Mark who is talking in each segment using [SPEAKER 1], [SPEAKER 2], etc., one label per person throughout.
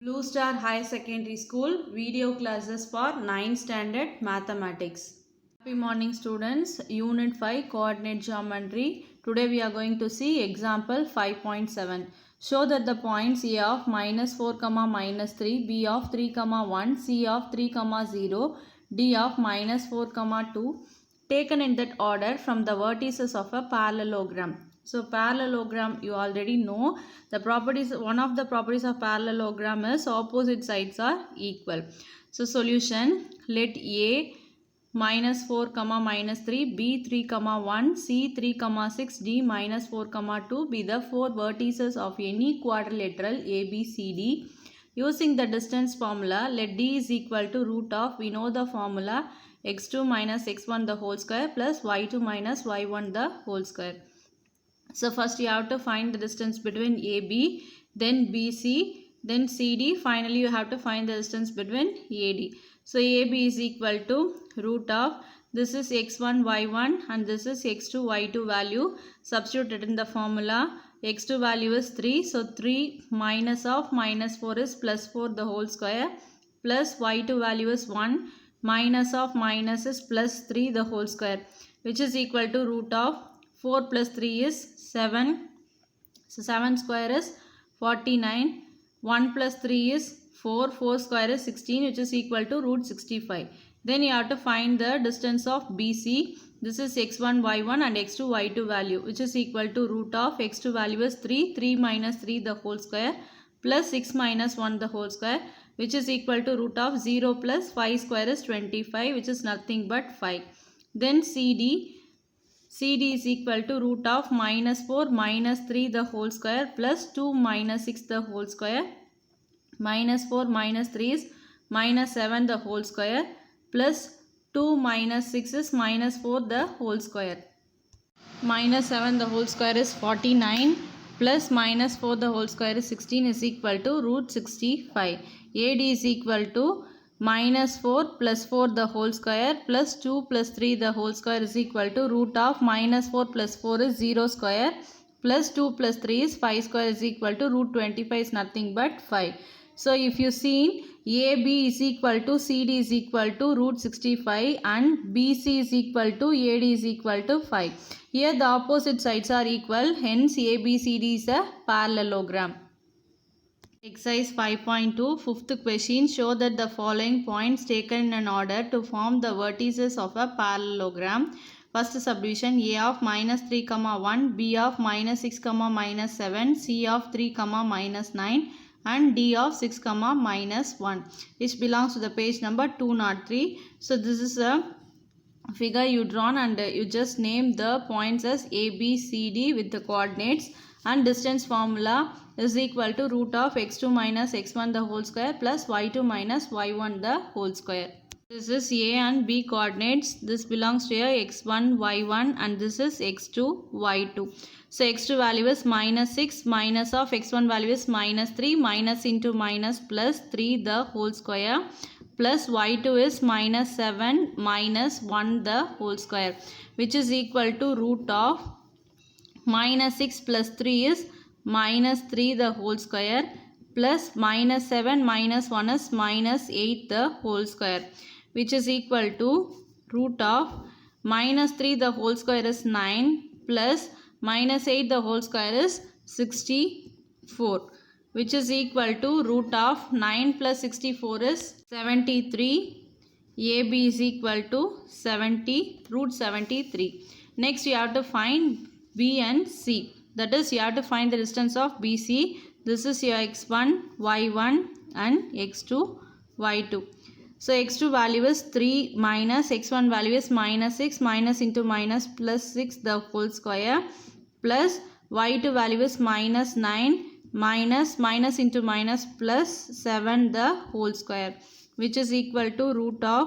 [SPEAKER 1] Blue Star High Secondary School video classes for 9th standard mathematics. Happy morning students. Unit 5 coordinate geometry. Today we are going to see example 5.7. Show that the points A of -4, -3, B of 3, 1, C of 3, 0, D of -4, 2 taken in that order from the vertices of a parallelogram. So parallelogram you already know. The properties, one of the properties of parallelogram is opposite sides are equal. So solution, let A -4, -3, B 3, 1, C 3, 6, D -4, 2 be the four vertices of any quadrilateral ABCD. Using the distance formula, let D is equal to root of, we know the formula, x2 minus x1 the whole square plus y2 minus y1 the whole square. So first you have to find the distance between AB, then BC, then CD. Finally you have to find the distance between AD. So AB is equal to root of, this is x1 y1 and this is x2 y2 value. Substituted in the formula. X2 value is 3. So 3 minus of -4 is +4 the whole square, plus y2 value is 1. Minus of minus is +3 the whole square, which is equal to root of 4 plus 3 is 7. So 7 square is 49. 1 plus 3 is 4. 4 square is 16, which is equal to root 65. Then you have to find the distance of BC. This is x1 y1 and x2 y2 value, which is equal to root of x2 value is 3. 3 minus 3 the whole square plus 6 minus 1 the whole square, which is equal to root of 0 plus 5 square is 25, which is nothing but 5. Then CD is equal to root of -4 minus 3 the whole square plus 2 minus 6 the whole square. -4 minus 3 is -7 the whole square plus 2 minus 6 is -4 the whole square. -7 the whole square is 49 plus -4 the whole square is 16 is equal to root 65. AD is equal to -4 plus 4 the whole square plus 2 plus 3 the whole square is equal to root of -4 plus 4 is 0 square plus 2 plus 3 is 5 square is equal to root 25 is nothing but 5. So if you see AB is equal to CD is equal to root 65 and BC is equal to AD is equal to 5. Here the opposite sides are equal, hence ABCD is a parallelogram. Exercise 5.2, fifth question. Show that the following points taken in an order to form the vertices of a parallelogram. First subdivision, A of -3, 1, B of -6, -7, C of 3, -9 and D of 6, -1, which belongs to the page number 203. So this is a figure you drawn and you just name the points as A, B, C, D with the coordinates, and distance formula is equal to root of x2 minus x1 the whole square plus y2 minus y1 the whole square. This is A and B coordinates. This belongs to here x1 y1 and this is x2 y2. So x2 value is -6, minus of x1 value is -3, minus into minus plus 3 the whole square plus y2 is -7 minus 1 the whole square, which is equal to root of -6 plus 3 is -3 the whole square plus -7 minus 1 is -8 the whole square, which is equal to root of -3 the whole square is 9 plus -8 the whole square is 64, which is equal to root of 9 plus 64 is 73. AB is equal to root 73. Next you have to find B and C. That is, you have to find the distance of BC. This is your x1 y1 and x2 y2. So x2 value is 3 minus x1 value is -6, minus into minus plus 6 the whole square plus y2 value is -9 minus into minus plus 7 the whole square, which is equal to root of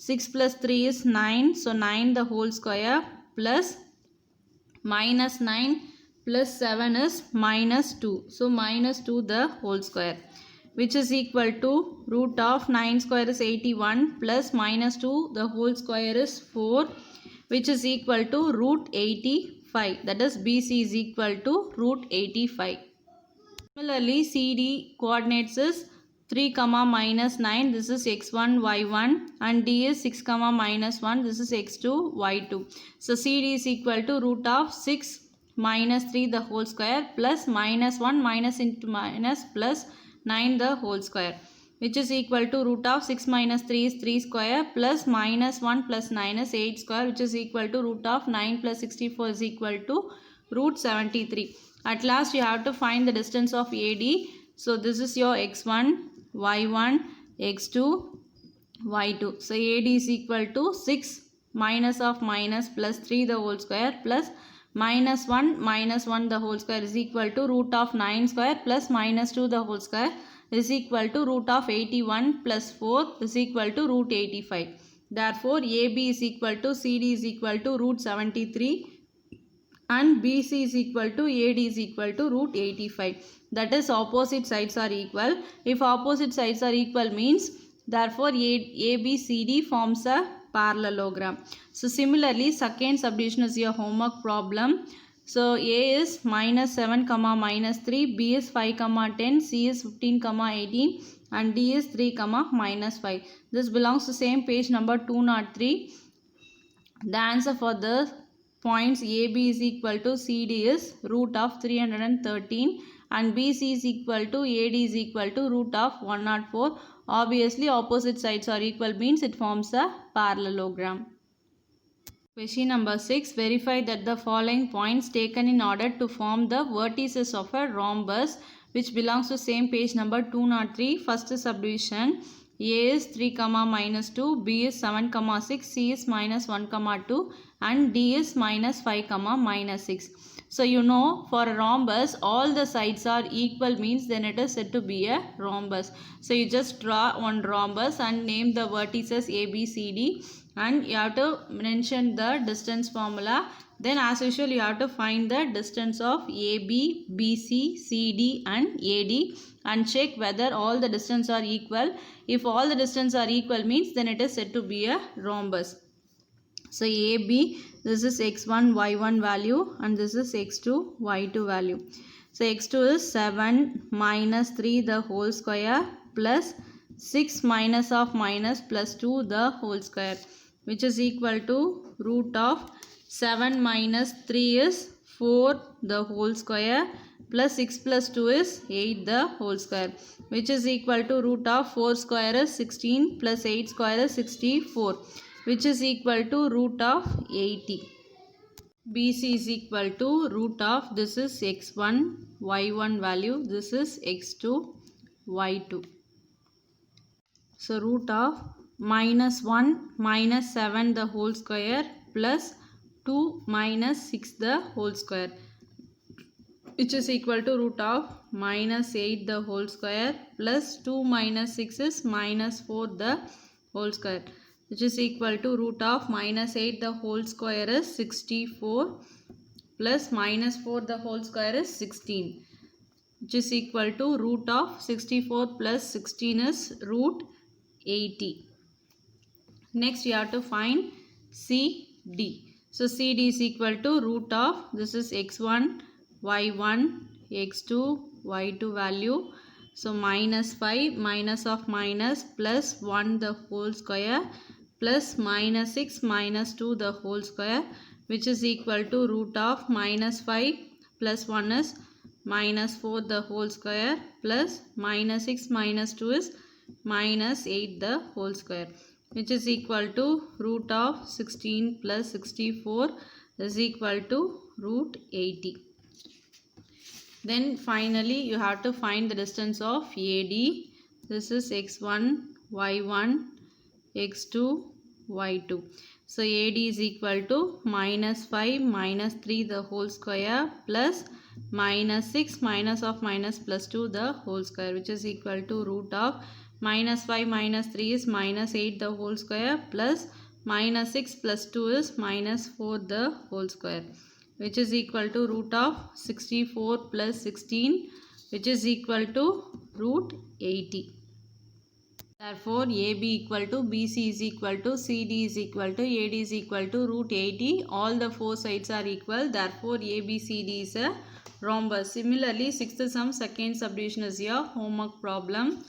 [SPEAKER 1] 6 plus 3 is 9. So 9 the whole square plus -9 plus 7 is -2. So -2 the whole square, which is equal to root of 9 square is 81 plus -2 the whole square is 4, which is equal to root 85. That is BC is equal to root 85. Similarly, CD coordinates is 3 comma minus 9, this is x1 y1, and d is 6 comma minus 1, this is x2 y2. So cd is equal to root of 6 minus 3 the whole square plus minus 1 minus into minus plus 9 the whole square, which is equal to root of 6 minus 3 is 3 square plus minus 1 plus 9 is 8 square, which is equal to root of 9 plus 64 is equal to root 73. At last you have to find the distance of AD. So this is your x1, y1, x2, y2. So AD is equal to 6 minus of minus plus 3 the whole square plus minus 1 the whole square is equal to root of 9 square plus minus 2 the whole square is equal to root of 81 plus 4 is equal to root 85. Therefore, AB is equal to CD is equal to root 73 and BC is equal to AD is equal to root 85. That is, opposite sides are equal. If opposite sides are equal means, therefore ABCD forms a parallelogram. So similarly, second subdivision is your homework problem. So A is minus 7 comma minus 3, B is 5 comma 10, C is 15 comma 18 and D is 3 comma minus 5. This belongs to same page number 203. The answer for the points AB is equal to CD is root of 313 and BC is equal to AD is equal to root of 104. Obviously, opposite sides are equal means it forms a parallelogram. Question number 6. Verify that the following points taken in order to form the vertices of a rhombus, which belongs to same page number 203. First subdivision. A is 3 comma minus 2, B is 7 comma 6, C is minus 1 comma 2 and D is minus 5 comma minus 6. So you know, for a rhombus all the sides are equal means then it is said to be a rhombus. So you just draw one rhombus and name the vertices A, B, C, D and you have to mention the distance formula. Then as usual you have to find the distance of AB, BC, CD and AD and check whether all the distance are equal. If all the distance are equal means then it is said to be a rhombus. So AB, this is x1, y1 value and this is x2, y2 value. So x2 is 7 minus 3 the whole square plus 6 minus of minus plus 2 the whole square, which is equal to root of 7 minus 3 is 4 the whole square plus 6 plus 2 is 8 the whole square, which is equal to root of 4 square is 16 plus 8 square is 64, which is equal to root of 80. BC is equal to root of, this is x1, y1 value, this is x2, y2. So root of minus 1 minus 7 the whole square plus 2 minus 6 the whole square, which is equal to root of minus 8 the whole square plus 2 minus 6 is minus 4 the whole square, which is equal to root of minus 8 the whole square is 64 plus minus 4 the whole square is 16, which is equal to root of 64 plus 16 is root 80. Next you have to find CD. So CD is equal to root of, this is x1, y1, x2, y2 value. So minus 5 minus of minus plus 1 the whole square plus minus 6 minus 2 the whole square, which is equal to root of minus 5 plus 1 is minus 4 the whole square plus minus 6 minus 2 is minus 8 the whole square, which is equal to root of 16 plus 64 is equal to root 80. Then finally you have to find the distance of AD. This is x1, y1, x2, y2. So AD is equal to minus 5 minus 3 the whole square plus minus 6 minus of minus plus 2 the whole square, which is equal to root of minus 5 minus 3 is minus 8 the whole square plus minus 6 plus 2 is minus 4 the whole square, which is equal to root of 64 plus 16, which is equal to root 80. Therefore, AB equal to BC is equal to CD is equal to AD is equal to root 80. All the four sides are equal. Therefore, ABCD is a rhombus. Similarly, sixth sum second subdivision is your homework problem.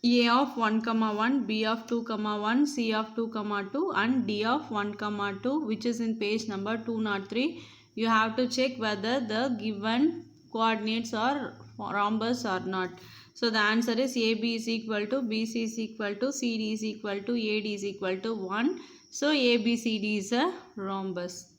[SPEAKER 1] A of 1 comma 1, B of 2 comma 1, C of 2 comma 2 and D of 1 comma 2, which is in page number 203. You have to check whether the given coordinates are rhombus or not. So the answer is AB is equal to BC is equal to CD is equal to AD is equal to 1. So ABCD is a rhombus.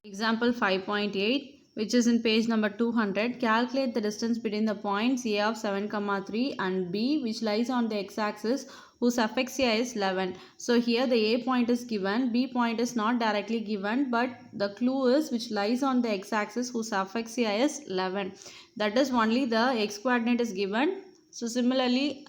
[SPEAKER 1] Example 5.8, which is in page number 200. Calculate the distance between the points A of 7, 3 and B, which lies on the x-axis, whose aphaxia is 11. So here the A point is given, B point is not directly given, but the clue is which lies on the x-axis, whose aphaxia is 11. That is only the x coordinate is given. So similarly,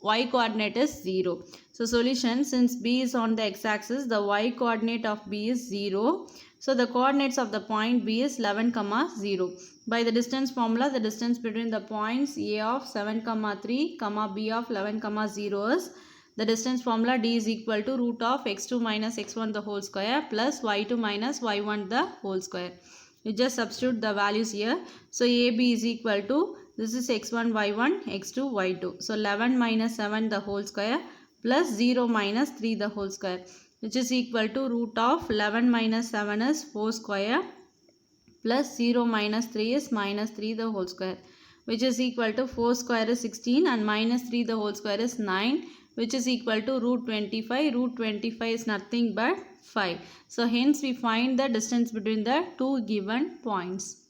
[SPEAKER 1] y coordinate is 0. So solution, since B is on the x-axis, the y coordinate of B is 0. So the coordinates of the point B is 11, 0. By the distance formula, the distance between the points A of 7, 3, B of 11, 0 is the distance formula D is equal to root of x2 minus x1 the whole square plus y2 minus y1 the whole square. You just substitute the values here. So AB is equal to, this is x1 y1, x2 y2. So 11 minus 7 the whole square plus 0 minus 3 the whole square, which is equal to root of 11 minus 7 is 4 square plus 0 minus 3 is minus 3 the whole square, which is equal to 4 square is 16 and minus 3 the whole square is 9, which is equal to root 25. Root 25 is nothing but 5. So hence we find the distance between the two given points.